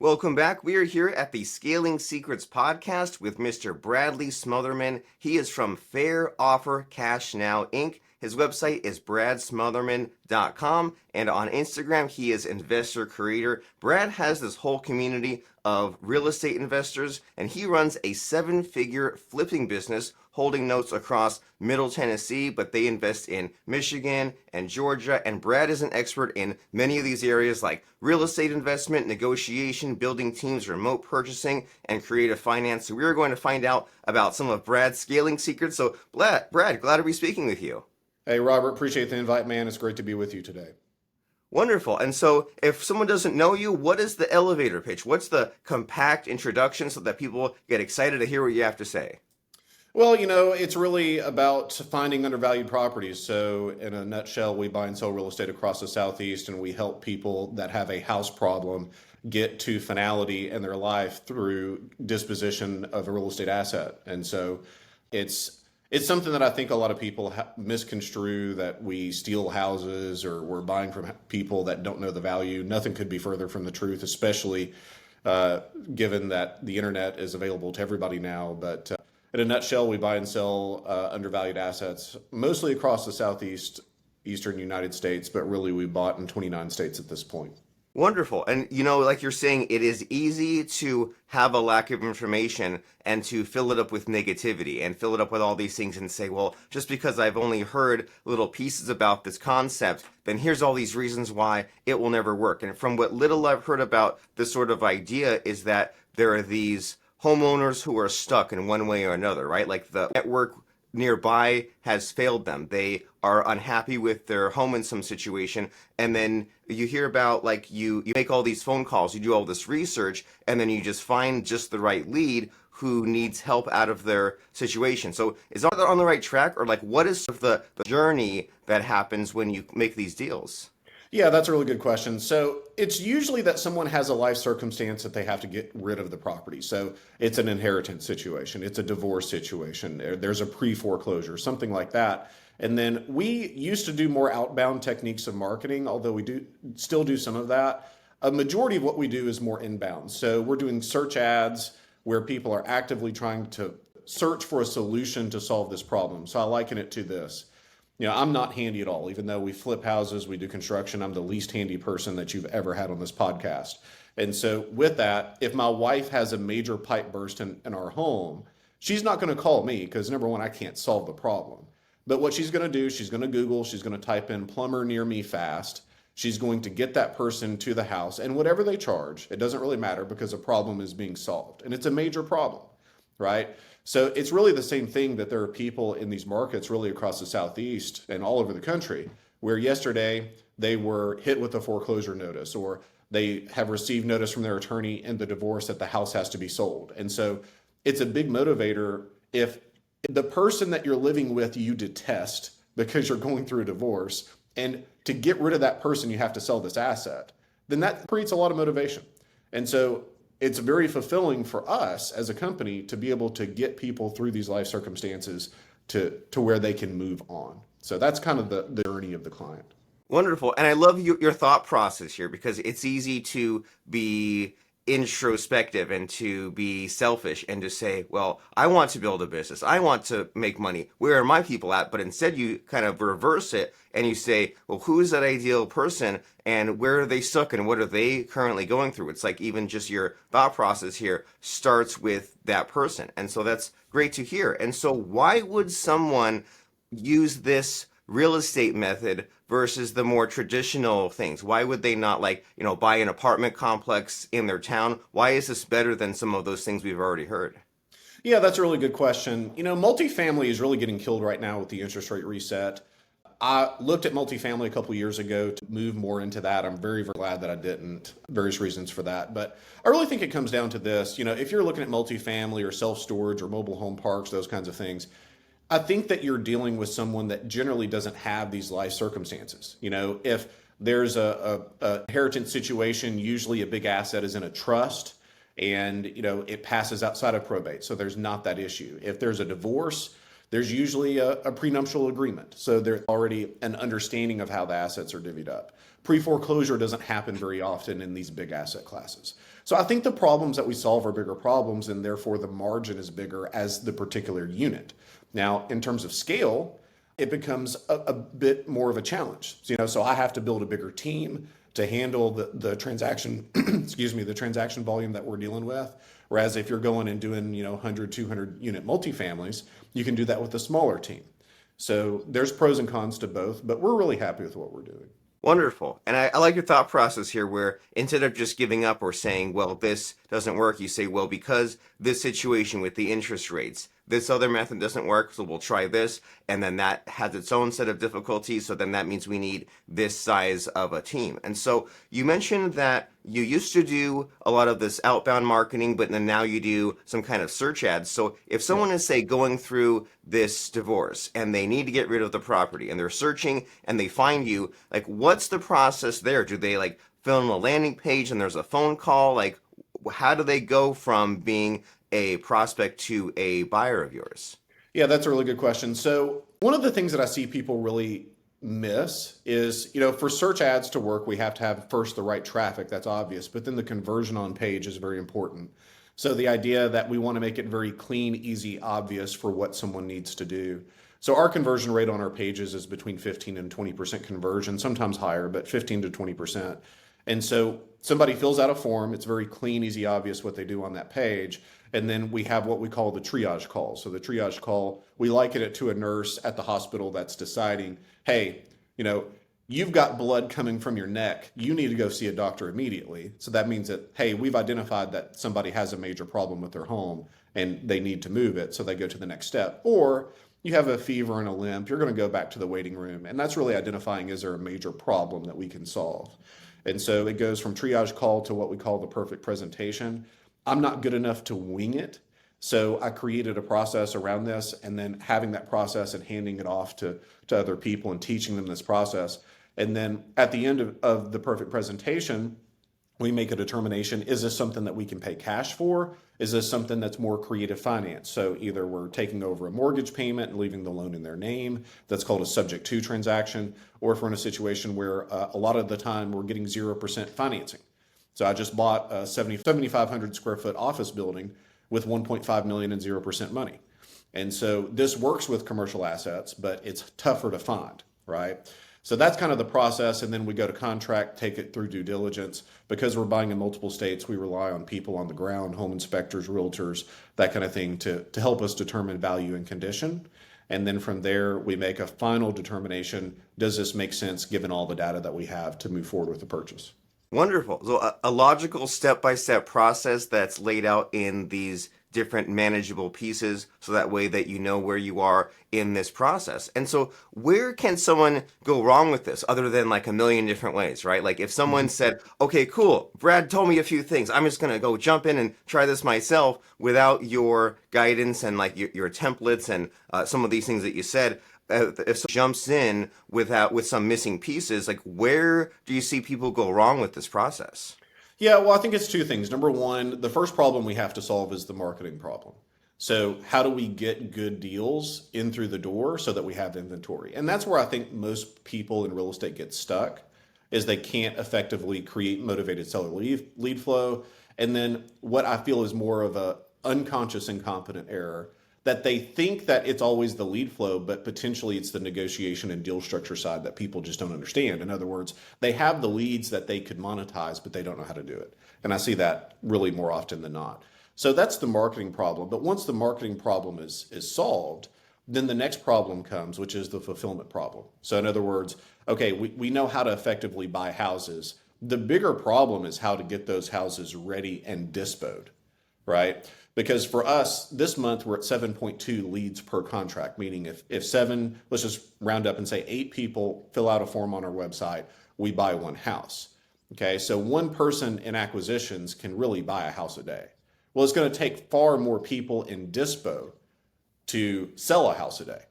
Welcome back. We are here at the Scaling Secrets podcast with Mr. Bradley Smotherman. He is from Fair Offer Cash Now Inc. His website is bradsmotherman.com, and on Instagram he is Investor Creator. Brad has this whole community of real estate investors, and he runs a 7-figure flipping business holding notes across Middle Tennessee, but they invest in Michigan and Georgia. And Brad is an expert in many of these areas like real estate investment, negotiation, building teams, remote purchasing, and creative finance. So we're going to find out about some of Brad's scaling secrets. So Brad, glad to be speaking with you. Hey, Robert, appreciate the invite, man. It's great to be with you today. Wonderful. And so if someone doesn't know you, what is the elevator pitch? What's the compact introduction so that people get excited to hear what you have to say? Well, it's really about finding undervalued properties. So in a nutshell, we buy and sell real estate across the Southeast, and we help people that have a house problem get to finality in their life through disposition of a real estate asset. And so it's something that I think a lot of people misconstrue, that we steal houses or we're buying from people that don't know the value. Nothing could be further from the truth, especially given that the internet is available to everybody now. But in a nutshell, we buy and sell undervalued assets, mostly across the Eastern United States, but really we bought in 29 states at this point. Wonderful. And like you're saying, it is easy to have a lack of information and to fill it up with negativity and fill it up with all these things and say, well, just because I've only heard little pieces about this concept, then here's all these reasons why it will never work. And from what little I've heard about this sort of idea is that there are these homeowners who are stuck in one way or another, right? Like the network nearby has failed them. They are unhappy with their home in some situation. And then you hear about like you make all these phone calls, you do all this research, and then you just find just the right lead who needs help out of their situation. So is that on the right track, or like what is the journey that happens when you make these deals? Yeah, that's a really good question. So it's usually that someone has a life circumstance that they have to get rid of the property. So it's an inheritance situation, it's a divorce situation, there's a pre-foreclosure, something like that. And then we used to do more outbound techniques of marketing, although we do still do some of that. A majority of what we do is more inbound. So we're doing search ads where people are actively trying to search for a solution to solve this problem. So I liken it to this. I'm not handy at all. Even though we flip houses, we do construction, I'm the least handy person that you've ever had on this podcast. And so with that, if my wife has a major pipe burst in our home, she's not going to call me because number one, I can't solve the problem. But what she's going to do, she's going to Google, she's going to type in plumber near me fast. She's going to get that person to the house, and whatever they charge, it doesn't really matter because a problem is being solved. And it's a major problem, right? So it's really the same thing, that there are people in these markets really across the Southeast and all over the country where yesterday they were hit with a foreclosure notice, or they have received notice from their attorney in the divorce that the house has to be sold. And so it's a big motivator if the person that you're living with you detest because you're going through a divorce, and to get rid of that person you have to sell this asset, then that creates a lot of motivation. And so it's very fulfilling for us as a company to be able to get people through these life circumstances to where they can move on. So that's kind of the journey of the client. Wonderful. And I love your thought process here, because it's easy to be introspective and to be selfish and to say, well, I want to build a business, I want to make money, where are my people at? But instead you kind of reverse it and you say, well, who is that ideal person and where are they stuck and what are they currently going through? It's like even just your thought process here starts with that person. And so that's great to hear. And so why would someone use this real estate method versus the more traditional things? Why would they not buy an apartment complex in their town? Why is this better than some of those things we've already heard? Yeah, that's a really good question. Multifamily is really getting killed right now with the interest rate reset. I looked at multifamily a couple of years ago to move more into that. I'm very, very glad that I didn't. Various reasons for that. But I really think it comes down to this. If you're looking at multifamily or self-storage or mobile home parks, those kinds of things, I think that you're dealing with someone that generally doesn't have these life circumstances. If there's a inheritance situation, usually a big asset is in a trust and, it passes outside of probate. So there's not that issue. If there's a divorce, there's usually a prenuptial agreement. So there's already an understanding of how the assets are divvied up. Pre-foreclosure doesn't happen very often in these big asset classes. So I think the problems that we solve are bigger problems, and therefore the margin is bigger as the particular unit. Now, in terms of scale, it becomes a bit more of a challenge. So I have to build a bigger team to handle the transaction, excuse me, the transaction volume that we're dealing with. Whereas if you're going and doing, 100, 200 unit multifamilies, you can do that with a smaller team. So there's pros and cons to both, but we're really happy with what we're doing. Wonderful. And I like your thought process here where instead of just giving up or saying, well, this doesn't work, you say, well, because this situation with the interest rates, this other method doesn't work, so we'll try this. And then that has its own set of difficulties. So then that means we need this size of a team. And so you mentioned that you used to do a lot of this outbound marketing, but then now you do some kind of search ads. So if someone is, say, going through this divorce and they need to get rid of the property and they're searching and they find you, like, what's the process there? Do they like fill in a landing page and there's a phone call? Like, how do they go from being a prospect to a buyer of yours? Yeah, that's a really good question. So one of the things that I see people really miss is, for search ads to work, we have to have first the right traffic. That's obvious, but then the conversion on page is very important. So the idea that we want to make it very clean, easy, obvious for what someone needs to do. So our conversion rate on our pages is between 15 and 20% conversion, sometimes higher, but 15 to 20%. And so somebody fills out a form. It's very clean, easy, obvious what they do on that page. And then we have what we call the triage call. So the triage call, we liken it to a nurse at the hospital that's deciding, hey, you've got blood coming from your neck. You need to go see a doctor immediately. So that means that, hey, we've identified that somebody has a major problem with their home and they need to move it. So they go to the next step. Or you have a fever and a limp, you're going to go back to the waiting room. And that's really identifying, is there a major problem that we can solve? And so it goes from triage call to what we call the perfect presentation. I'm not good enough to wing it. So I created a process around this, and then having that process and handing it off to other people and teaching them this process. And then at the end of the perfect presentation, we make a determination. Is this something that we can pay cash for? Is this something that's more creative finance? So either we're taking over a mortgage payment and leaving the loan in their name. That's called a subject to transaction. Or if we're in a situation where a lot of the time we're getting 0% financing. So I just bought a 7,500 square foot office building with 1.5 million in 0% money. And so this works with commercial assets, but it's tougher to find, right? So that's kind of the process. And then we go to contract, take it through due diligence. Because we're buying in multiple states, we rely on people on the ground, home inspectors, realtors, that kind of thing to help us determine value and condition. And then from there, we make a final determination. Does this make sense given all the data that we have to move forward with the purchase? Wonderful. So a logical step-by-step process that's laid out in these different manageable pieces so that way that you know where you are in this process. And so where can someone go wrong with this other than like a million different ways, right? Like if someone said, okay, cool, Brad told me a few things. I'm just going to go jump in and try this myself without your guidance and like your templates and some of these things that you said. If someone jumps in with some missing pieces, like where do you see people go wrong with this process? Yeah, well, I think it's two things. Number one, the first problem we have to solve is the marketing problem. So how do we get good deals in through the door so that we have inventory? And that's where I think most people in real estate get stuck, is they can't effectively create motivated seller lead flow. And then what I feel is more of a unconscious incompetent error, that they think that it's always the lead flow, but potentially it's the negotiation and deal structure side that people just don't understand. In other words, they have the leads that they could monetize, but they don't know how to do it. And I see that really more often than not. So that's the marketing problem. But once the marketing problem is solved, then the next problem comes, which is the fulfillment problem. So in other words, okay, we know how to effectively buy houses. The bigger problem is how to get those houses ready and dispoed, right? Because for us, this month, we're at 7.2 leads per contract, meaning if seven, let's just round up and say 8 people fill out a form on our website, we buy one house. Okay, so one person in acquisitions can really buy a house a day. Well, it's going to take far more people in dispo to sell a house a day,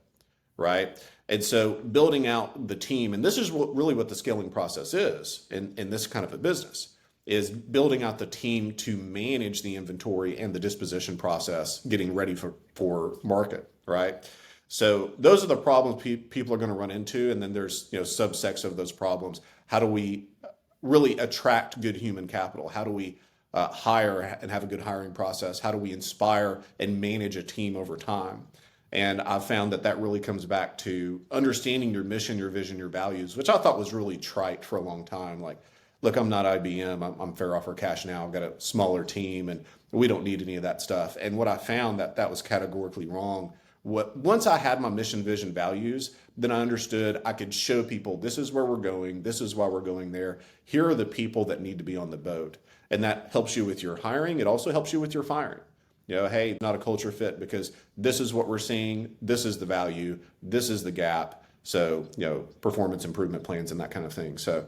right? And so building out the team, and this is really what the scaling process is in this kind of a business, is building out the team to manage the inventory and the disposition process, getting ready for market, right? So those are the problems people are going to run into, and then there's subsets of those problems. How do we really attract good human capital? How do we hire and have a good hiring process? How do we inspire and manage a team over time? And I've found that really comes back to understanding your mission, your vision, your values, which I thought was really trite for a long time. Like, look, I'm not IBM. I'm fair offer cash now. I've got a smaller team, and we don't need any of that stuff. And what I found that was categorically wrong. Once I had my mission, vision, values, then I understood I could show people this is where we're going. This is why we're going there. Here are the people that need to be on the boat. And that helps you with your hiring. It also helps you with your firing. Hey, not a culture fit because this is what we're seeing. This is the value. This is the gap. So, performance improvement plans and that kind of thing. So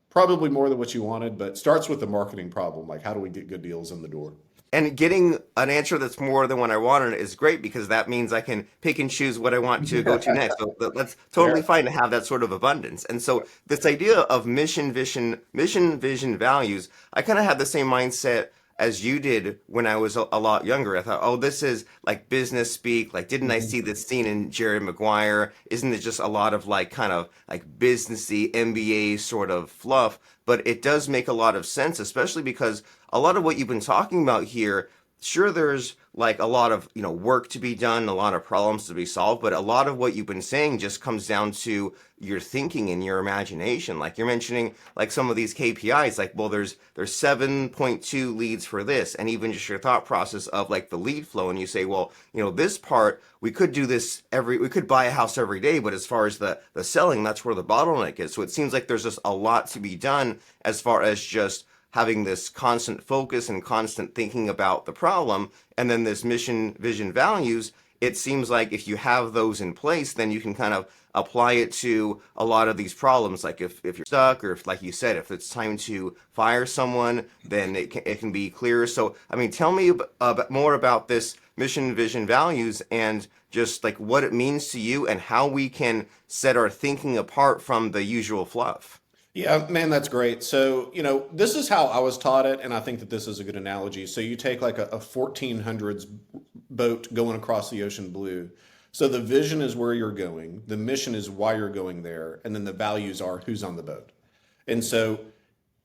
probably more than what you wanted, but starts with the marketing problem. Like, how do we get good deals in the door? And getting an answer that's more than what I wanted is great because that means I can pick and choose what I want to go to next. So that's totally fine to have that sort of abundance. And so this idea of mission, vision, values, I kind of had the same mindset as you did when I was a lot younger. I thought, oh, this is like business speak. Like, didn't I see this scene in Jerry Maguire? Isn't it just a lot of like kind of like businessy MBA sort of fluff? But it does make a lot of sense, especially because a lot of what you've been talking about here, sure, there's like a lot of, work to be done, a lot of problems to be solved, but a lot of what you've been saying just comes down to your thinking and your imagination. Like you're mentioning like some of these KPIs, like, well, there's 7.2 leads for this, and even just your thought process of like the lead flow. And you say, well, this part, we could do this we could buy a house every day, but as far as the selling, that's where the bottleneck is. So it seems like there's just a lot to be done as far as just having this constant focus and constant thinking about the problem, and then this mission, vision, values. It seems like if you have those in place, then you can kind of apply it to a lot of these problems. Like if you're stuck, or if, like you said, if it's time to fire someone, then it can be clearer. So, I mean, tell me more about this mission, vision, values, and just like what it means to you and how we can set our thinking apart from the usual fluff. Yeah, man, that's great. So, this is how I was taught it, and I think that this is a good analogy. So you take like a 1400s boat going across the ocean blue. So the vision is where you're going, the mission is why you're going there, and then the values are who's on the boat. And so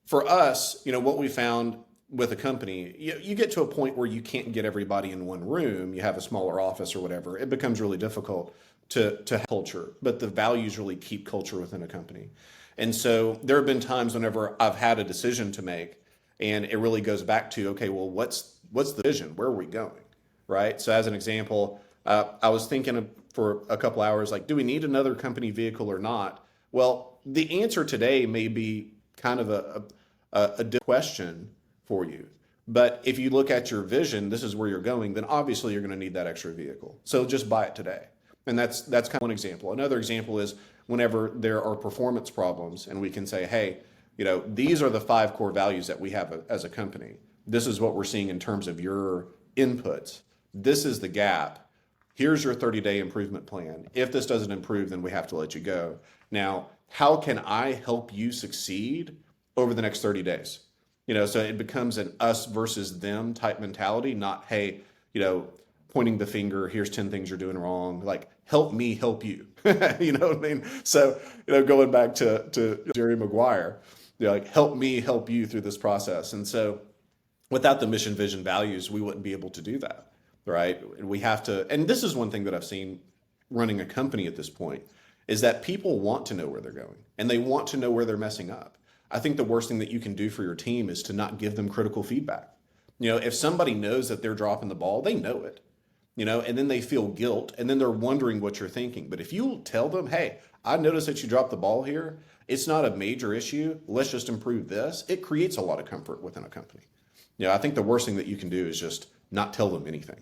for us, what we found with a company, you get to a point where you can't get everybody in one room. You have a smaller office or whatever. It becomes really difficult to have culture, but the values really keep culture within a company. And so there have been times whenever I've had a decision to make, and it really goes back to, okay, well, what's the vision? Where are we going? Right? So as an example, I was thinking for a couple hours, like, do we need another company vehicle or not? Well, the answer today may be kind of a question for you. But if you look at your vision, this is where you're going, then obviously you're going to need that extra vehicle. So just buy it today. And that's kind of one example. Another example is whenever there are performance problems and we can say, hey, these are the 5 core values that we have as a company. This is what we're seeing in terms of your inputs. This is the gap. Here's your 30-day improvement plan. If this doesn't improve, then we have to let you go. Now, how can I help you succeed over the next 30 days? So it becomes an us versus them type mentality, not, hey, pointing the finger, here's 10 things you're doing wrong. Like, help me help you. You know what I mean? So, going back to Jerry Maguire, like, help me help you through this process. And so without the mission, vision, values, we wouldn't be able to do that, right? We have to, and this is one thing that I've seen running a company at this point, is that people want to know where they're going and they want to know where they're messing up. I think the worst thing that you can do for your team is to not give them critical feedback. If somebody knows that they're dropping the ball, they know it. And then they feel guilt, and then they're wondering what you're thinking. But if you tell them, hey, I noticed that you dropped the ball here. It's not a major issue. Let's just improve this. It creates a lot of comfort within a company. I think the worst thing that you can do is just not tell them anything.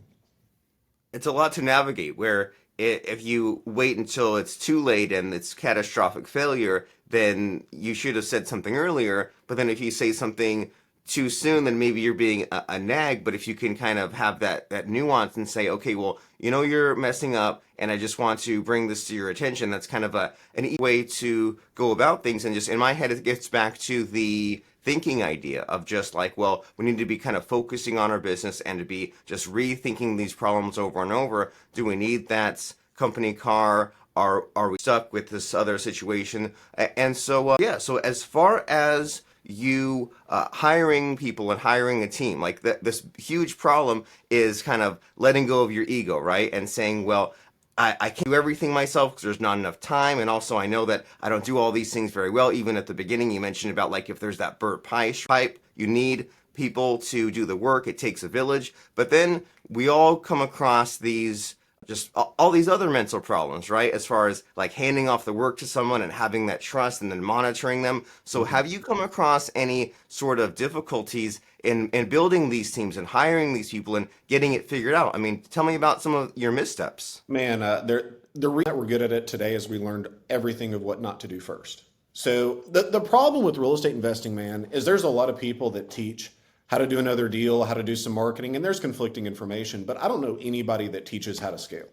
It's a lot to navigate where if you wait until it's too late and it's catastrophic failure, then you should have said something earlier. But then if you say something too soon, then maybe you're being a nag. But if you can kind of have that nuance and say, okay, well, you're messing up and I just want to bring this to your attention. That's kind of an easy way to go about things. And just in my head, it gets back to the thinking idea of just like, well, we need to be kind of focusing on our business and to be just rethinking these problems over and over. Do we need that company car? Are we stuck with this other situation? And so yeah, so as far as you hiring people and hiring a team, like this huge problem is kind of letting go of your ego, right? And saying, well, I can't do everything myself because there's not enough time. And also, I know that I don't do all these things very well. Even at the beginning, you mentioned about like if there's that burnt pipe, you need people to do the work. It takes a village. But then we all come across these just all these other mental problems, right? As far as like handing off the work to someone and having that trust and then monitoring them. So have you come across any sort of difficulties in building these teams and hiring these people and getting it figured out? I mean, tell me about some of your missteps. Man, the reason that we're good at it today is we learned everything of what not to do first. So the problem with real estate investing, man, is there's a lot of people that teach how to do another deal, how to do some marketing, and there's conflicting information, but I don't know anybody that teaches how to scale.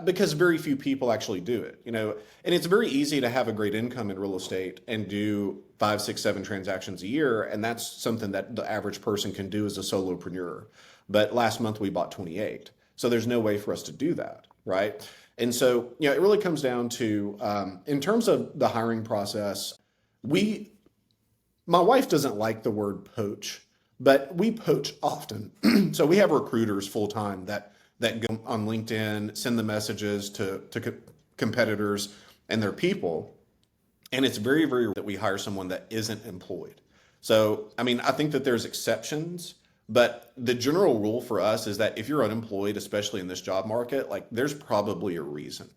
Because very few people actually do it, and it's very easy to have a great income in real estate and do 5, 6, 7 transactions a year. And that's something that the average person can do as a solopreneur. But last month we bought 28. So there's no way for us to do that. Right. And so, it really comes down to, in terms of the hiring process, my wife doesn't like the word poach, but we poach often. So we have recruiters full time that go on LinkedIn, send the messages to competitors and their people. And it's very, very rare that we hire someone that isn't employed. So, I mean, I think that there's exceptions, but the general rule for us is that if you're unemployed, especially in this job market, like there's probably a reason.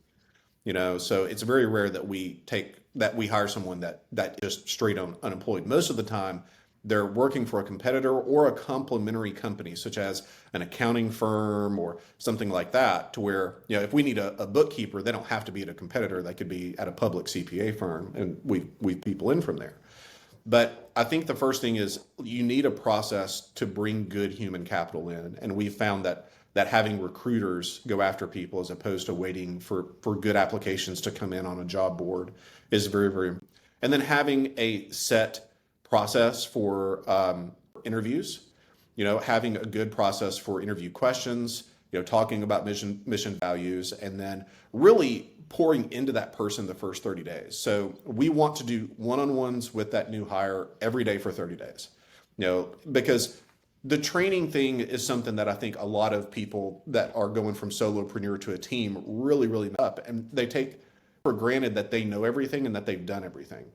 So it's very rare that we hire someone that just straight on unemployed. Most of the time they're working for a competitor or a complementary company, such as an accounting firm or something like that, to where, if we need a bookkeeper, they don't have to be at a competitor. They could be at a public CPA firm, and we people in from there. But I think the first thing is you need a process to bring good human capital in. And we found that having recruiters go after people as opposed to waiting for good applications to come in on a job board is very, very important. And then having a set process for interviews, having a good process for interview questions, talking about mission values, and then really pouring into that person the first 30 days. So we want to do one-on-ones with that new hire every day for 30 days, because the training thing is something that I think a lot of people that are going from solopreneur to a team really, really up, and they take for granted that they know everything and that they've done everything.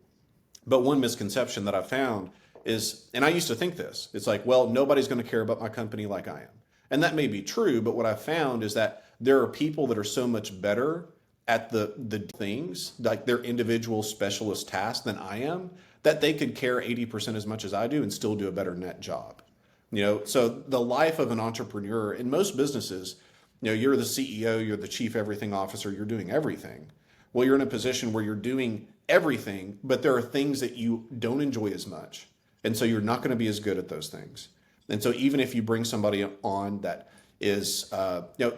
But one misconception that I found is, and I used to think this, it's like, well, nobody's going to care about my company like I am. And that may be true, but what I found is that there are people that are so much better at the things, like their individual specialist tasks than I am, that they could care 80% as much as I do and still do a better net job. So the life of an entrepreneur in most businesses, you're the CEO, you're the chief everything officer, you're doing everything. Well, you're in a position where you're doing everything, but there are things that you don't enjoy as much. And so you're not going to be as good at those things. And so even if you bring somebody on that is,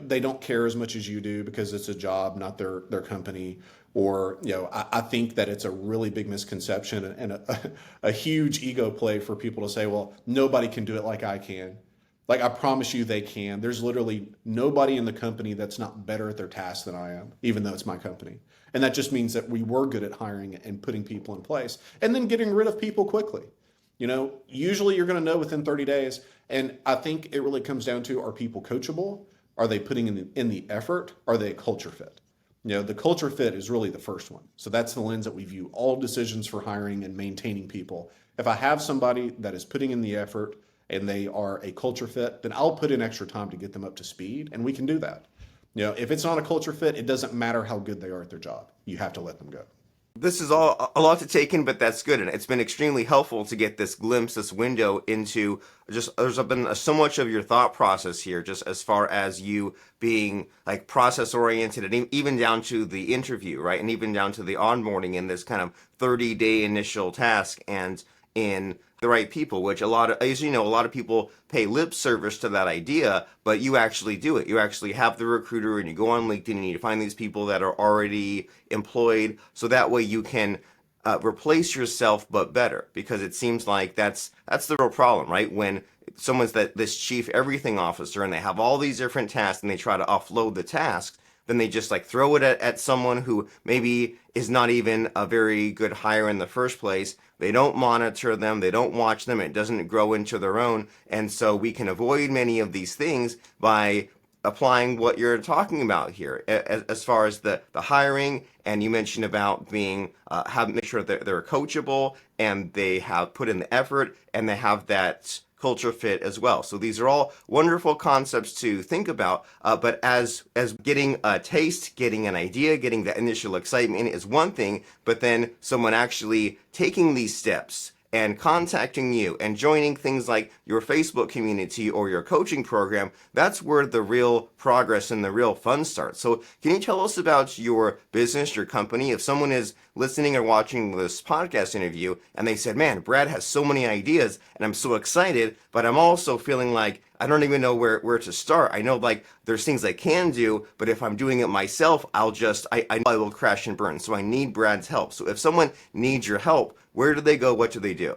they don't care as much as you do because it's a job, not their company, or, I think that it's a really big misconception and a huge ego play for people to say, well, nobody can do it like I can. Like, I promise you they can. There's literally nobody in the company that's not better at their task than I am, even though it's my company. And that just means that we were good at hiring and putting people in place and then getting rid of people quickly. Usually you're going to know within 30 days. And I think it really comes down to, are people coachable? Are they putting in the effort? Are they a culture fit? The culture fit is really the first one. So that's the lens that we view all decisions for hiring and maintaining people. If I have somebody that is putting in the effort and they are a culture fit, then I'll put in extra time to get them up to speed, and we can do that. If it's not a culture fit, it doesn't matter how good they are at their job. You have to let them go. This is all a lot to take in, but that's good. And it's been extremely helpful to get this glimpse, this window into just, there's been so much of your thought process here, just as far as you being like process oriented and even down to the interview, right? And even down to the onboarding in this kind of 30-day initial task and in the right people, which a lot of people pay lip service to that idea, but you actually do it. You actually have the recruiter and you go on LinkedIn and you find these people that are already employed. So that way you can replace yourself, but better, because it seems like that's the real problem, right? When someone's this chief everything officer and they have all these different tasks and they try to offload the tasks. then they just like throw it at someone who maybe is not even a very good hire in the first place. They don't monitor them, they don't watch them, it doesn't grow into their own. And so we can avoid many of these things by applying what you're talking about here as far as the hiring. And you mentioned about being make sure that they're coachable and they have put in the effort and they have that culture fit as well. So these are all wonderful concepts to think about. But as getting a taste, getting an idea, getting that initial excitement is one thing, but then someone actually taking these steps and contacting you and joining things like your Facebook community or your coaching program, that's where the real progress and the real fun starts. So can you tell us about your business, your company? If someone is listening or watching this podcast interview and they said, man, Brad has so many ideas and I'm so excited, but I'm also feeling like I don't even know where to start. I know like there's things I can do, but if I'm doing it myself, I know I will crash and burn. So I need Brad's help. So if someone needs your help, where do they go? What do they do?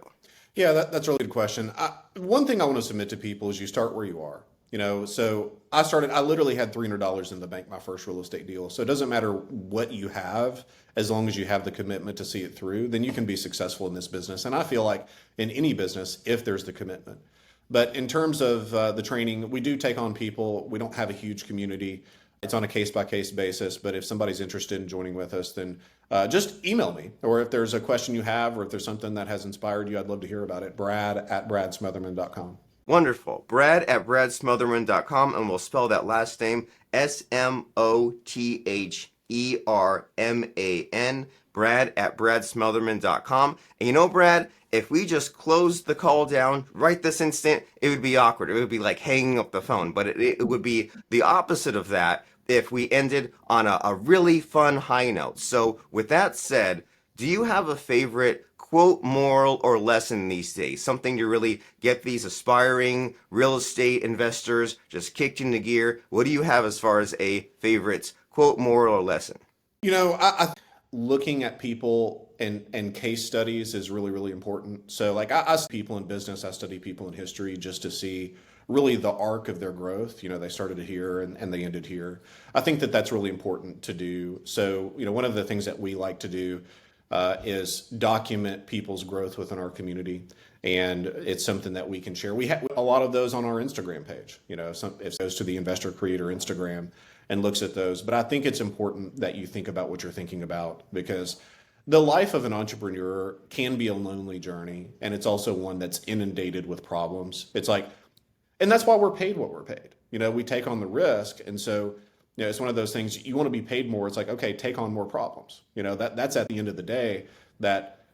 Yeah, that's a really good question. One thing I want to submit to people is you start where you are. So I literally had $300 in the bank my first real estate deal. So it doesn't matter what you have, as long as you have the commitment to see it through, then you can be successful in this business. And I feel like in any business, if there's the commitment. But in terms of the training, we do take on people. We don't have a huge community. It's on a case-by-case basis, but if somebody's interested in joining with us, then just email me. Or if there's a question you have, or if there's something that has inspired you, I'd love to hear about it. Brad@bradsmotherman.com. Wonderful. Brad@bradsmotherman.com, and we'll spell that last name SMOTHERMAN, Brad@bradsmotherman.com. And you know, Brad, if we just closed the call down right this instant, it would be awkward. It would be like hanging up the phone, but it would be the opposite of that if we ended on a really fun high note. So with that said, do you have a favorite quote, moral, or lesson these days? Something to really get these aspiring real estate investors just kicked into gear? What do you have as far as a favorite quote, moral, or lesson? I looking at people and case studies is really, really important. So like I study people in business, I study people in history just to see really the arc of their growth. They started here and they ended here. I think that that's really important to do. So, one of the things that we like to do is document people's growth within our community. And it's something that we can share. We have a lot of those on our Instagram page. If it goes to the Investor Creator Instagram and looks at those. But I think it's important that you think about what you're thinking about, because the life of an entrepreneur can be a lonely journey. And it's also one that's inundated with problems. And that's why we're paid what we're paid. We take on the risk. And so, it's one of those things you want to be paid more. It's like, okay, take on more problems. That's at the end of the day that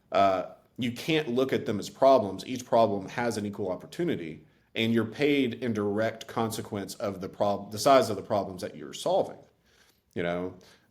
you can't look at them as problems. Each problem has an equal opportunity, and you're paid in direct consequence of the size of the problems that you're solving.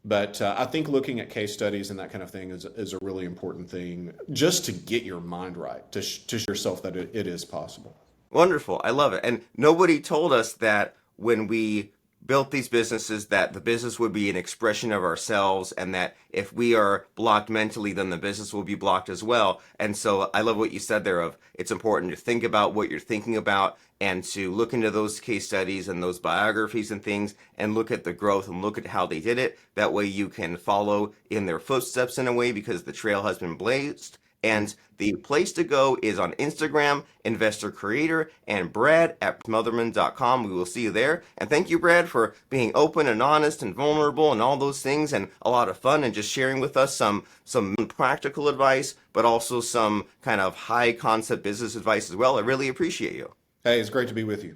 But I think looking at case studies and that kind of thing is a really important thing, just to get your mind right, to show yourself that it is possible. Wonderful. I love it. And nobody told us that when we built these businesses, that the business would be an expression of ourselves, and that if we are blocked mentally, then the business will be blocked as well. And so I love what you said there of it's important to think about what you're thinking about and to look into those case studies and those biographies and things and look at the growth and look at how they did it. That way you can follow in their footsteps in a way, because the trail has been blazed. And the place to go is on Instagram, Investor Creator, and Brad@Smotherman.com. We will see you there. And thank you, Brad, for being open and honest and vulnerable and all those things, and a lot of fun, and just sharing with us some practical advice, but also some kind of high concept business advice as well. I really appreciate you. Hey, it's great to be with you.